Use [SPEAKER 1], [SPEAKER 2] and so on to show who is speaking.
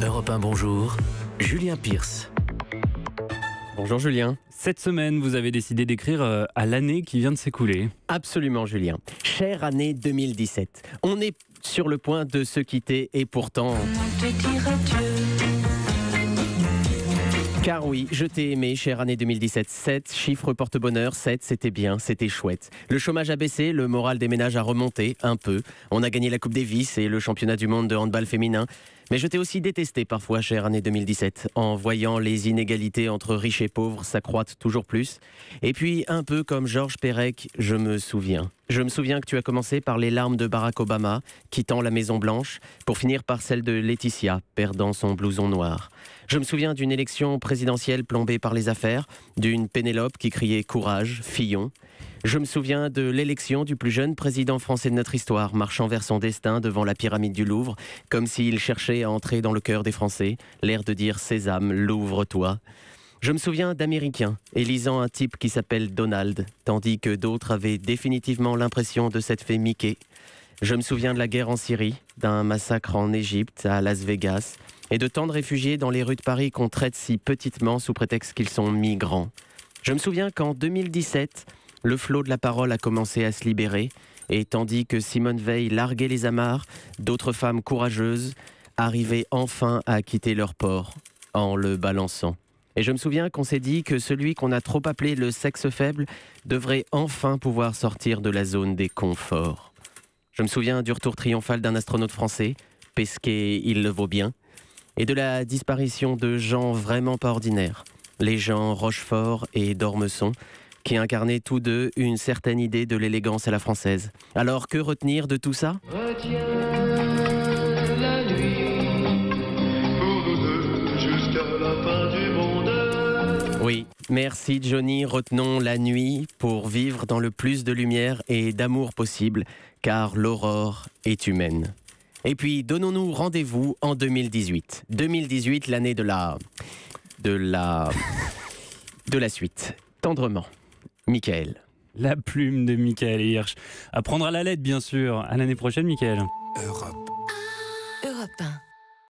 [SPEAKER 1] Europe 1, bonjour. Julien Pierce.
[SPEAKER 2] Bonjour Julien.
[SPEAKER 3] Cette semaine, vous avez décidé d'écrire à l'année qui vient de s'écouler.
[SPEAKER 2] Absolument Julien. Chère année 2017. On est sur le point de se quitter et pourtant... Car oui, je t'ai aimé, chère année 2017. 7, chiffre porte-bonheur, 7, c'était bien, c'était chouette. Le chômage a baissé, le moral des ménages a remonté, un peu. On a gagné la Coupe Davis et le championnat du monde de handball féminin. Mais je t'ai aussi détesté parfois, chère année 2017, en voyant les inégalités entre riches et pauvres s'accroître toujours plus. Et puis, un peu comme Georges Perec, je me souviens. Je me souviens que tu as commencé par les larmes de Barack Obama, quittant la Maison Blanche, pour finir par celle de Laetitia, perdant son blouson noir. Je me souviens d'une élection présidentielle plombée par les affaires, d'une Pénélope qui criait « Courage, Fillon ». Je me souviens de l'élection du plus jeune président français de notre histoire, marchant vers son destin devant la pyramide du Louvre, comme s'il cherchait à entrer dans le cœur des Français, l'air de dire « Sésame, l'ouvre-toi ». Je me souviens d'Américains, élisant un type qui s'appelle Donald, tandis que d'autres avaient définitivement l'impression de s'être fait Mickey. Je me souviens de la guerre en Syrie, d'un massacre en Égypte, à Las Vegas, et de tant de réfugiés dans les rues de Paris qu'on traite si petitement sous prétexte qu'ils sont migrants. Je me souviens qu'en 2017, le flot de la parole a commencé à se libérer, et tandis que Simone Veil larguait les amarres, d'autres femmes courageuses arrivaient enfin à quitter leur port, en le balançant. Et je me souviens qu'on s'est dit que celui qu'on a trop appelé le sexe faible devrait enfin pouvoir sortir de la zone des conforts. Je me souviens du retour triomphal d'un astronaute français, Pesquet, il le vaut bien, et de la disparition de gens vraiment pas ordinaires, les gens Rochefort et d'Ormesson, qui incarnaient tous deux une certaine idée de l'élégance à la française. Alors que retenir de tout ça ?
[SPEAKER 4] Retiens la nuit pour nous deux jusqu'à la fin du monde.
[SPEAKER 2] Oui, merci Johnny, retenons la nuit pour vivre dans le plus de lumière et d'amour possible, car l'aurore est humaine. Et puis, donnons-nous rendez-vous en 2018. 2018, l'année de la suite. Tendrement. Michael.
[SPEAKER 3] La plume de Michael Hirsch. À prendre à la lettre, bien sûr. À l'année prochaine, Michael.
[SPEAKER 1] Europe.
[SPEAKER 5] Europe 1.